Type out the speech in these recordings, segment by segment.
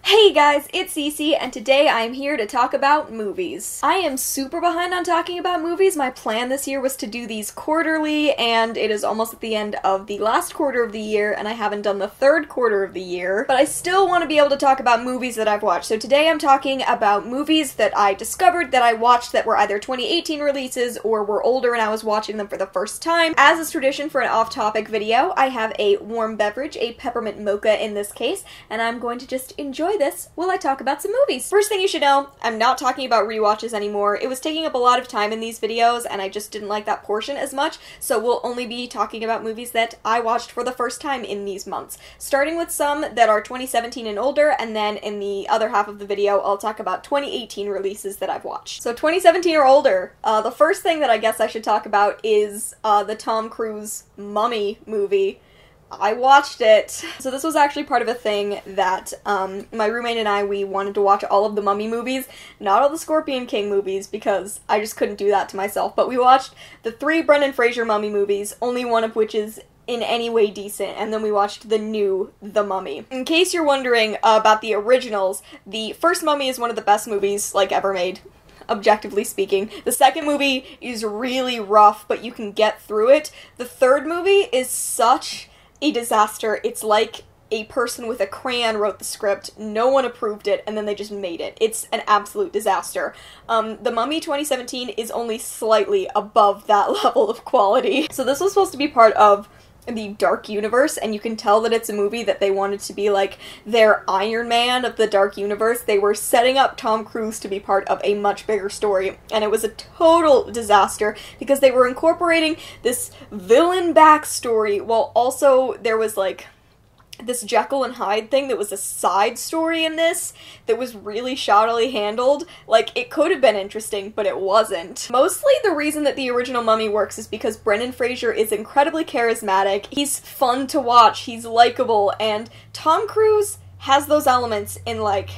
Hey guys, it's Cece, and today I'm here to talk about movies. I am super behind on talking about movies. My plan this year was to do these quarterly, and it is almost at the end of the last quarter of the year, and I haven't done the third quarter of the year, but I still want to be able to talk about movies that I've watched. So today I'm talking about movies that I discovered that I watched that were either 2018 releases or were older and I was watching them for the first time. As is tradition for an off-topic video, I have a warm beverage, a peppermint mocha in this case, and I'm going to just enjoy this while I talk about some movies. First thing you should know, I'm not talking about rewatches anymore. It was taking up a lot of time in these videos and I just didn't like that portion as much, so we'll only be talking about movies that I watched for the first time in these months. Starting with some that are 2017 and older, and then in the other half of the video I'll talk about 2018 releases that I've watched. So 2017 or older, the first thing that I guess I should talk about is the Tom Cruise Mummy movie. I watched it. So this was actually part of a thing that my roommate and we wanted to watch all of the Mummy movies, not all the Scorpion King movies, because I just couldn't do that to myself, but we watched the 3 Brendan Fraser Mummy movies, only one of which is in any way decent, and then we watched the new The Mummy. In case you're wondering about the originals, the first Mummy is one of the best movies, like, ever made. Objectively speaking. The second movie is really rough, but you can get through it. The third movie is such a disaster. It's like a person with a crayon wrote the script, no one approved it, and then they just made it. It's an absolute disaster. The Mummy 2017 is only slightly above that level of quality. So this was supposed to be part of the Dark Universe, and you can tell that it's a movie that they wanted to be like their Iron Man of the Dark Universe. They were setting up Tom Cruise to be part of a much bigger story, and it was a total disaster because they were incorporating this villain backstory while also there was like this Jekyll and Hyde thing that was a side story in this that was really shoddily handled. Like, it could have been interesting, but it wasn't. Mostly the reason that the original Mummy works is because Brendan Fraser is incredibly charismatic, he's fun to watch, he's likable, and Tom Cruise has those elements in, like,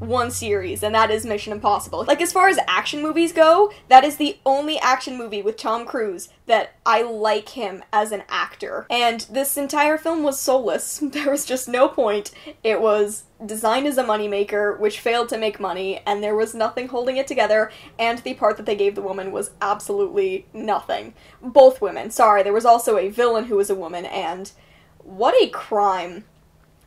one series, and that is Mission Impossible. Like, as far as action movies go, that is the only action movie with Tom Cruise that I like him as an actor. And this entire film was soulless. There was just no point. It was designed as a moneymaker, which failed to make money, and there was nothing holding it together, and the part that they gave the woman was absolutely nothing. Both women. Sorry, there was also a villain who was a woman, and what a crime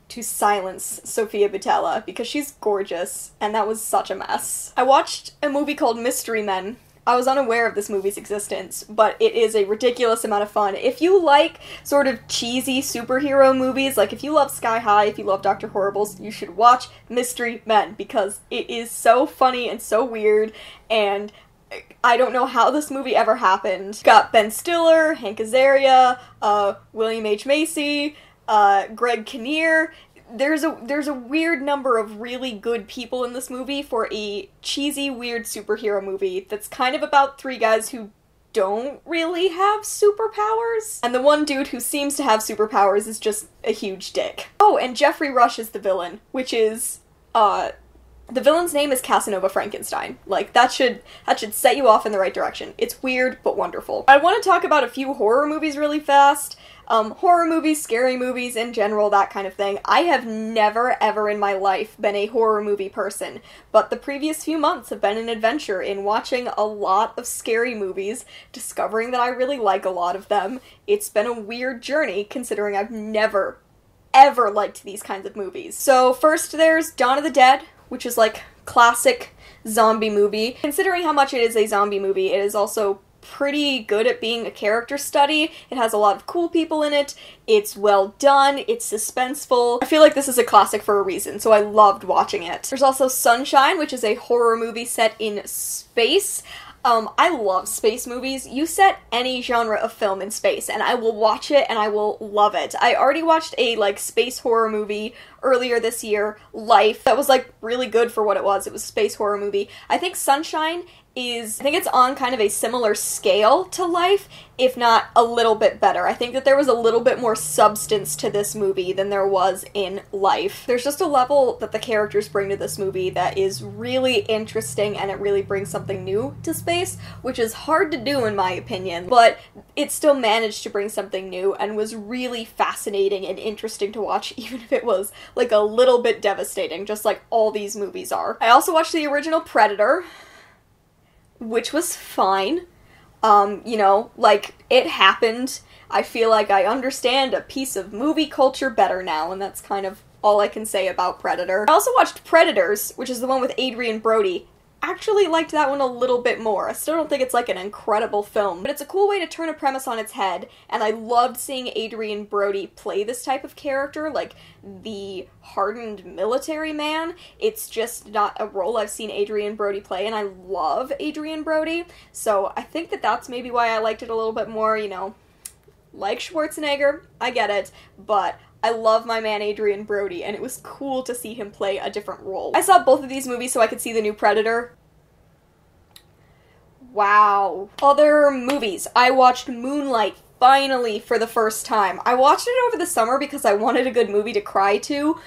to silence Sofia Boutella, because she's gorgeous, and that was such a mess. I watched a movie called Mystery Men. I was unaware of this movie's existence, but it is a ridiculous amount of fun. If you like sort of cheesy superhero movies, like if you love Sky High, if you love Dr. Horribles, you should watch Mystery Men, because it is so funny and so weird, and I don't know how this movie ever happened. Got Ben Stiller, Hank Azaria, William H. Macy, Greg Kinnear. There's a weird number of really good people in this movie for a cheesy, weird superhero movie that's kind of about 3 guys who don't really have superpowers. And the one dude who seems to have superpowers is just a huge dick. Oh, and Jeffrey Rush is the villain, which is, the villain's name is Casanova Frankenstein. Like, that should set you off in the right direction. It's weird, but wonderful. I want to talk about a few horror movies really fast. Horror movies, scary movies in general, that kind of thing. I have never ever in my life been a horror movie person, but the previous few months have been an adventure in watching a lot of scary movies, discovering that I really like a lot of them. It's been a weird journey, considering I've never, ever liked these kinds of movies. So first there's Dawn of the Dead, which is like classic zombie movie. Considering how much it is a zombie movie, it is also pretty good at being a character study. It has a lot of cool people in it, it's well done, it's suspenseful. I feel like this is a classic for a reason, so I loved watching it. There's also Sunshine, which is a horror movie set in space. I love space movies. You set any genre of film in space, and I will watch it, and I will love it. I already watched a, like, space horror movie earlier this year, Life, that was, like, really good for what it was. It was a space horror movie. I think Sunshine is, I think it's on kind of a similar scale to Life, if not a little bit better. I think that there was a little bit more substance to this movie than there was in Life. There's just a level that the characters bring to this movie that is really interesting, and it really brings something new to space, which is hard to do in my opinion, but it still managed to bring something new and was really fascinating and interesting to watch, even if it was like a little bit devastating, just like all these movies are. I also watched the original Predator, which was fine. You know, like, it happened. I feel like I understand a piece of movie culture better now, and that's kind of all I can say about Predator. I also watched Predators, which is the one with Adrien Brody. Actually liked that one a little bit more. I still don't think it's like an incredible film, but it's a cool way to turn a premise on its head, and I loved seeing Adrien Brody play this type of character, like the hardened military man. It's just not a role I've seen Adrien Brody play, and I love Adrien Brody, so I think that that's maybe why I liked it a little bit more, you know. Like Schwarzenegger, I get it, but I love my man Adrien Brody, and it was cool to see him play a different role. I saw both of these movies so I could see the new Predator. Wow. Other movies. I watched Moonlight finally for the first time. I watched it over the summer because I wanted a good movie to cry to.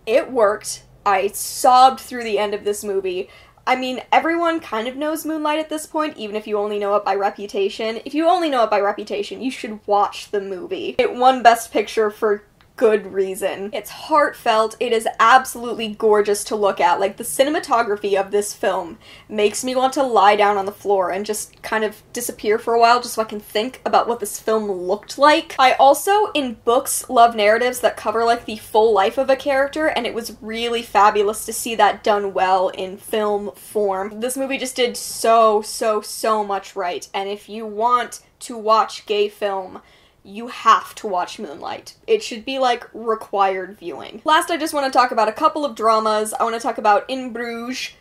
It worked. I sobbed through the end of this movie. I mean, everyone kind of knows Moonlight at this point, even if you only know it by reputation. If you only know it by reputation, you should watch the movie. It won Best Picture for good reason. It's heartfelt. It is absolutely gorgeous to look at. Like, the cinematography of this film makes me want to lie down on the floor and just kind of disappear for a while just so I can think about what this film looked like. I also, in books, love narratives that cover, like, the full life of a character, and it was really fabulous to see that done well in film form. This movie just did so much right, and if you want to watch gay film, you have to watch Moonlight. It should be, like, required viewing. Last, I just want to talk about a couple of dramas. I want to talk about In Bruges,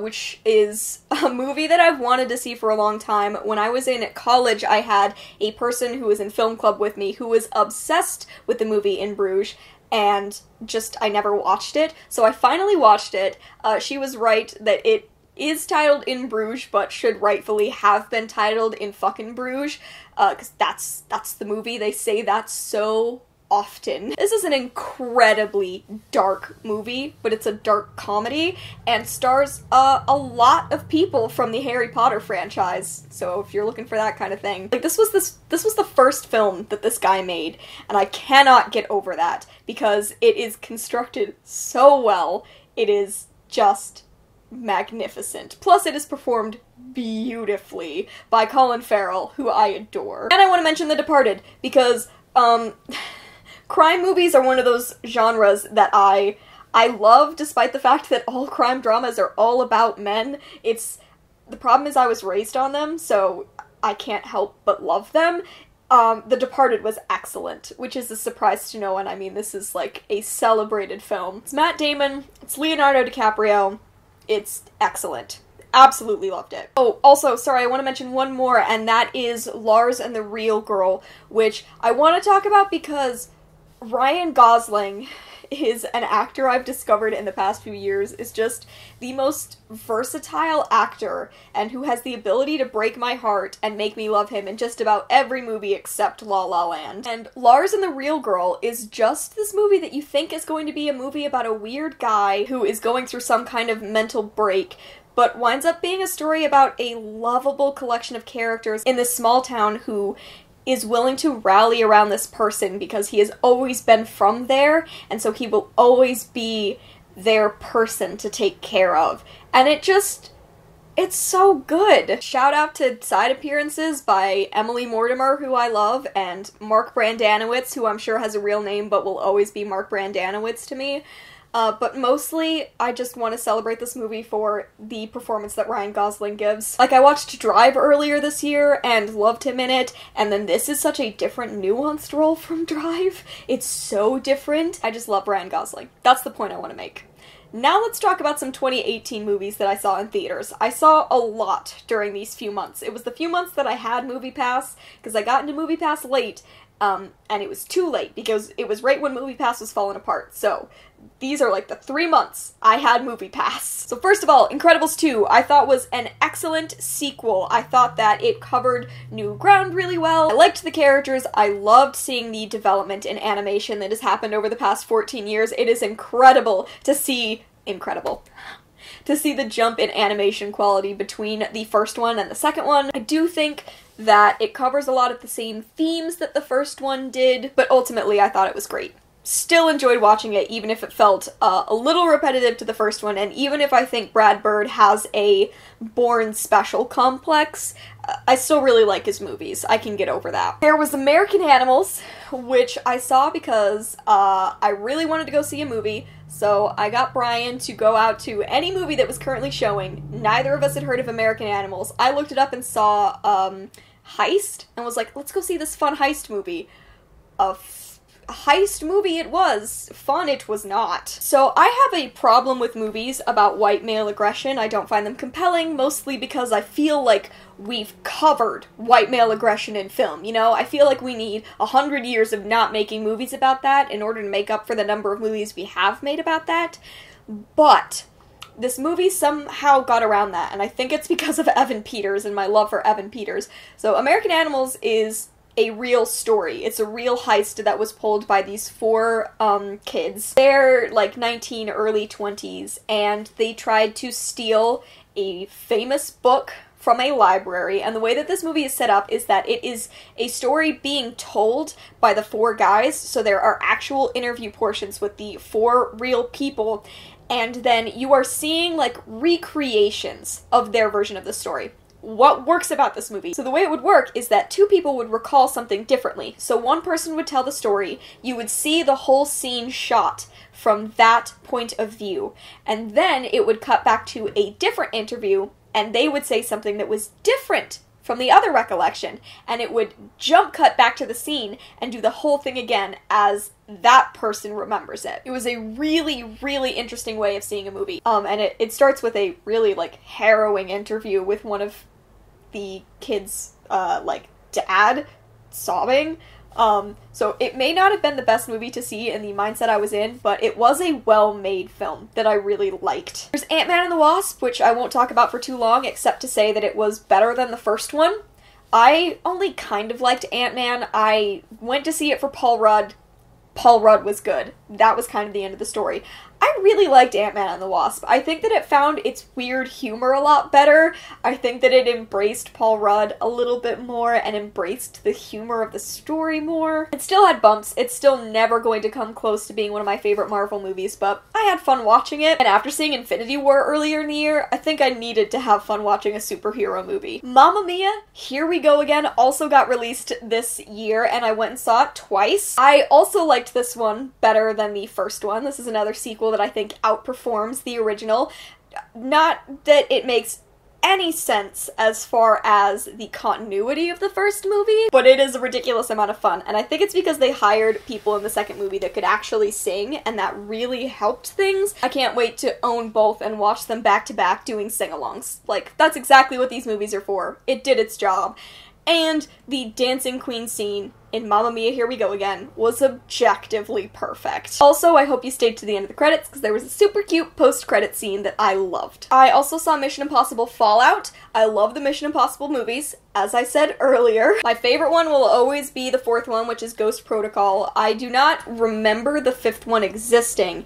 which is a movie that I've wanted to see for a long time. When I was in college, I had a person who was in film club with me who was obsessed with the movie In Bruges, and just, I never watched it. So I finally watched it. She was right that it is titled In Bruges, but should rightfully have been titled In Fucking Bruges, because that's the movie. They say that so often. This is an incredibly dark movie, but it's a dark comedy, and stars a lot of people from the Harry Potter franchise, so if you're looking for that kind of thing. Like, this was the first film that this guy made, and I cannot get over that, because it is constructed so well. It is just magnificent. Plus, it is performed beautifully by Colin Farrell, who I adore. And I want to mention The Departed, because, crime movies are one of those genres that I love, despite the fact that all crime dramas are all about men. The problem is I was raised on them, so I can't help but love them. The Departed was excellent, which is a surprise to no one. I mean, this is like a celebrated film. It's Matt Damon, it's Leonardo DiCaprio. It's excellent. Absolutely loved it. Oh, also, sorry, I want to mention one more, and that is Lars and the Real Girl, which I want to talk about because Ryan Gosling is an actor I've discovered in the past few years is just the most versatile actor, and who has the ability to break my heart and make me love him in just about every movie except La La Land. And Lars and the Real Girl is just this movie that you think is going to be a movie about a weird guy who is going through some kind of mental break, but winds up being a story about a lovable collection of characters in this small town who is willing to rally around this person because he has always been from there, and so he will always be their person to take care of. And it's so good. Shout out to side appearances by Emily Mortimer, who I love, and Mark Brandanowitz, who I'm sure has a real name but will always be Mark Brandanowitz to me. But mostly, I just want to celebrate this movie for the performance that Ryan Gosling gives. Like, I watched Drive earlier this year and loved him in it, and then this is such a different, nuanced role from Drive. It's so different. I just love Ryan Gosling. That's the point I want to make. Now let's talk about some 2018 movies that I saw in theaters. I saw a lot during these few months. It was the few months that I had MoviePass, because I got into MoviePass late, and it was too late, because it was right when MoviePass was falling apart. So these are like the 3 months I had MoviePass. So first of all, Incredibles 2, I thought was an excellent sequel. I thought that it covered new ground really well. I liked the characters. I loved seeing the development in animation that has happened over the past 14 years. It is incredible to see the jump in animation quality between the first one and the second one. I do think that it covers a lot of the same themes that the first one did, but ultimately I thought it was great. still enjoyed watching it, even if it felt a little repetitive to the first one, and even if I think Brad Bird has a Bourne special complex, I still really like his movies. I can get over that. There was American Animals, which I saw because I really wanted to go see a movie, so I got Brian to go out to any movie that was currently showing. Neither of us had heard of American Animals. I looked it up and saw Heist, and was like, let's go see this fun heist movie. Heist movie it was. Fun it was not. So I have a problem with movies about white male aggression. I don't find them compelling, mostly because I feel like we've covered white male aggression in film, you know? I feel like we need 100 years of not making movies about that in order to make up for the number of movies we have made about that. But this movie somehow got around that, and I think it's because of Evan Peters and my love for Evan Peters. So American Animals is a real story. It's a real heist that was pulled by these four kids. They're like 19, early 20s, and they tried to steal a famous book from a library, and the way that this movie is set up is that it is a story being told by the four guys, so there are actual interview portions with the four real people, and then you are seeing like recreations of their version of the story. What works about this movie? So the way it would work is that two people would recall something differently. So one person would tell the story, you would see the whole scene shot from that point of view, and then it would cut back to a different interview, and they would say something that was different from the other recollection, and it would jump cut back to the scene and do the whole thing again as that person remembers it. It was a really, really interesting way of seeing a movie. And it starts with a really, like, harrowing interview with one of the kids' dad sobbing. So it may not have been the best movie to see in the mindset I was in, but it was a well-made film that I really liked. There's Ant-Man and the Wasp, which I won't talk about for too long, except to say that it was better than the first one. I only kind of liked Ant-Man. I went to see it for Paul Rudd. Paul Rudd was good. That was kind of the end of the story. I really liked Ant-Man and the Wasp. I think that it found its weird humor a lot better. I think that it embraced Paul Rudd a little bit more and embraced the humor of the story more. It still had bumps. It's still never going to come close to being one of my favorite Marvel movies, but I had fun watching it. And after seeing Infinity War earlier in the year, I think I needed to have fun watching a superhero movie. Mamma Mia, Here We Go Again also got released this year, and I went and saw it twice. I also liked this one better than the first one. This is another sequel that I think outperforms the original. Not that it makes any sense as far as the continuity of the first movie, but it is a ridiculous amount of fun, and I think it's because they hired people in the second movie that could actually sing, and that really helped things. I can't wait to own both and watch them back to back doing sing-alongs. Like, that's exactly what these movies are for. It did its job. And the dancing queen scene in Mamma Mia, Here We Go Again was objectively perfect. Also, I hope you stayed to the end of the credits, because there was a super cute post-credit scene that I loved. I also saw Mission Impossible Fallout. I love the Mission Impossible movies, as I said earlier. My favorite one will always be the fourth one, which is Ghost Protocol. I do not remember the fifth one existing.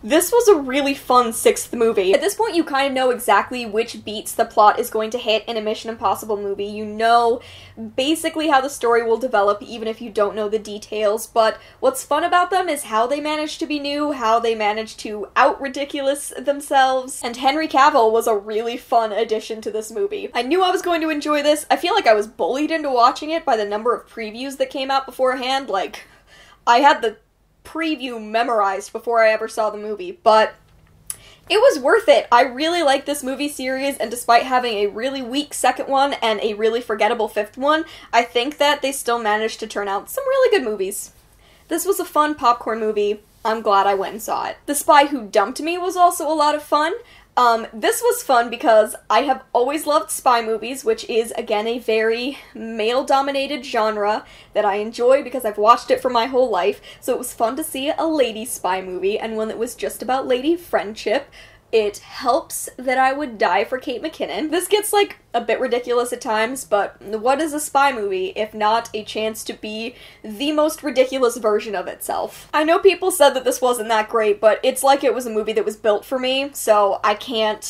This was a really fun sixth movie. At this point, you kind of know exactly which beats the plot is going to hit in a Mission Impossible movie. You know basically how the story will develop, even if you don't know the details, but what's fun about them is how they manage to be new, how they manage to out-ridiculous themselves, and Henry Cavill was a really fun addition to this movie. I knew I was going to enjoy this. I feel like I was bullied into watching it by the number of previews that came out beforehand. Like, I had the preview memorized before I ever saw the movie, but it was worth it. I really like this movie series, and despite having a really weak second one and a really forgettable fifth one, I think that they still managed to turn out some really good movies. This was a fun popcorn movie. I'm glad I went and saw it. The Spy Who Dumped Me was also a lot of fun. This was fun because I have always loved spy movies, which is, again, a very male-dominated genre that I enjoy because I've watched it for my whole life, so it was fun to see a lady spy movie, and one that was just about lady friendship. It helps that I would die for Kate McKinnon. This gets, like, a bit ridiculous at times, but what is a spy movie if not a chance to be the most ridiculous version of itself? I know people said that this wasn't that great, but it's like it was a movie that was built for me, so I can't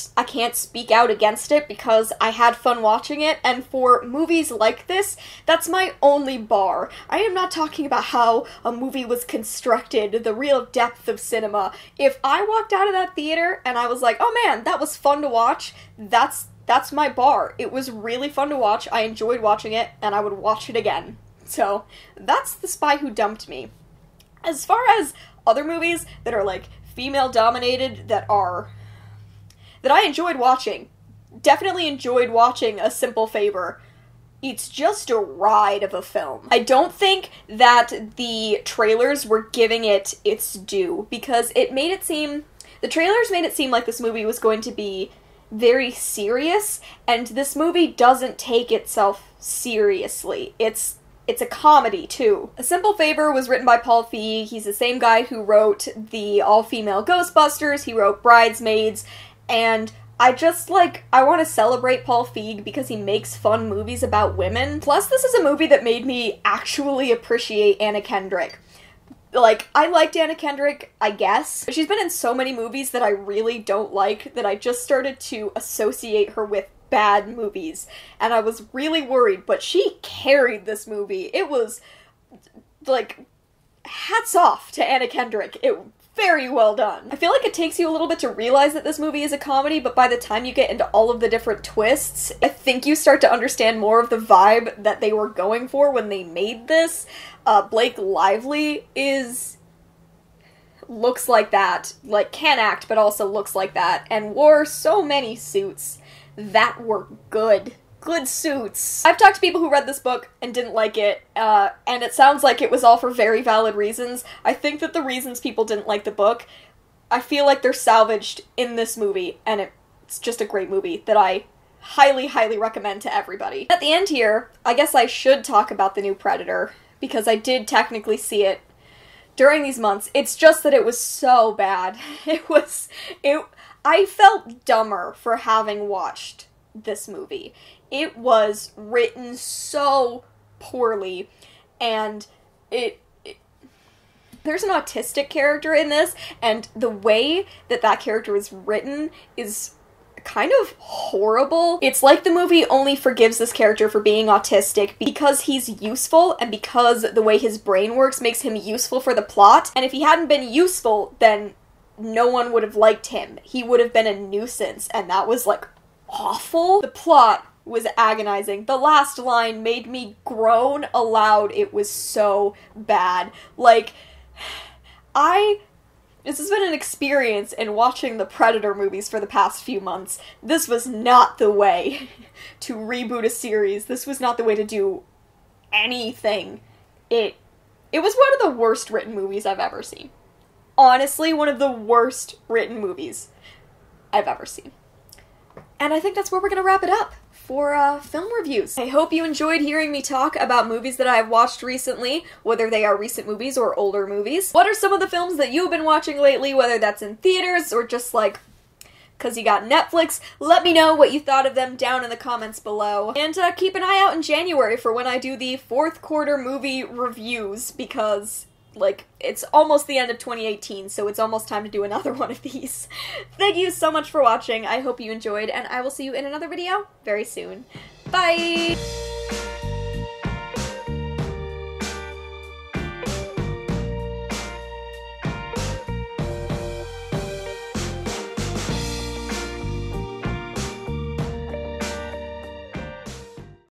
speak out against it because I had fun watching it, and for movies like this, that's my only bar. I am not talking about how a movie was constructed, the real depth of cinema. If I walked out of that theater and I was like, oh man, that was fun to watch, that's my bar. It was really fun to watch, I enjoyed watching it, and I would watch it again. So, that's The Spy Who Dumped Me. As far as other movies that are, like, female-dominated that I enjoyed watching, definitely enjoyed watching A Simple Favor. It's just a ride of a film. I don't think that the trailers were giving it its due, because the trailers made it seem like this movie was going to be very serious, and this movie doesn't take itself seriously. It's a comedy, too. A Simple Favor was written by Paul Feig. He's the same guy who wrote the all-female Ghostbusters, he wrote Bridesmaids, and I want to celebrate Paul Feig because he makes fun movies about women. Plus, this is a movie that made me actually appreciate Anna Kendrick. Like, I liked Anna Kendrick, I guess. She's been in so many movies that I really don't like that I just started to associate her with bad movies. And I was really worried, but she carried this movie. It was, like, hats off to Anna Kendrick. Very well done. I feel like it takes you a little bit to realize that this movie is a comedy, but by the time you get into all of the different twists, I think you start to understand more of the vibe that they were going for when they made this. Blake Lively looks like that, like can act, but also looks like that, and wore so many suits that were good. Good suits. I've talked to people who read this book and didn't like it, and it sounds like it was all for very valid reasons. I think that the reasons people didn't like the book, I feel like they're salvaged in this movie, and it's just a great movie that I highly, highly recommend to everybody. At the end here, I guess I should talk about the new Predator, because I did technically see it during these months. It's just that it was so bad. I felt dumber for having watched this movie. It was written so poorly, and there's an autistic character in this, and the way that character is written is kind of horrible. It's like the movie only forgives this character for being autistic because he's useful, and because the way his brain works makes him useful for the plot, and if he hadn't been useful, then no one would have liked him. He would have been a nuisance, and that was, like, awful. The plot was agonizing. The last line made me groan aloud. It was so bad. Like, this has been an experience in watching the Predator movies for the past few months. This was not the way to reboot a series. This was not the way to do anything. It was one of the worst written movies I've ever seen. Honestly, one of the worst written movies I've ever seen. And I think that's where we're gonna wrap it up for film reviews. I hope you enjoyed hearing me talk about movies that I've watched recently, whether they are recent movies or older movies. What are some of the films that you've been watching lately, whether that's in theaters or just like because you got Netflix? Let me know what you thought of them down in the comments below. And keep an eye out in January for when I do the fourth quarter movie reviews, because like, it's almost the end of 2018, so it's almost time to do another one of these. Thank you so much for watching, I hope you enjoyed, and I will see you in another video very soon. Bye!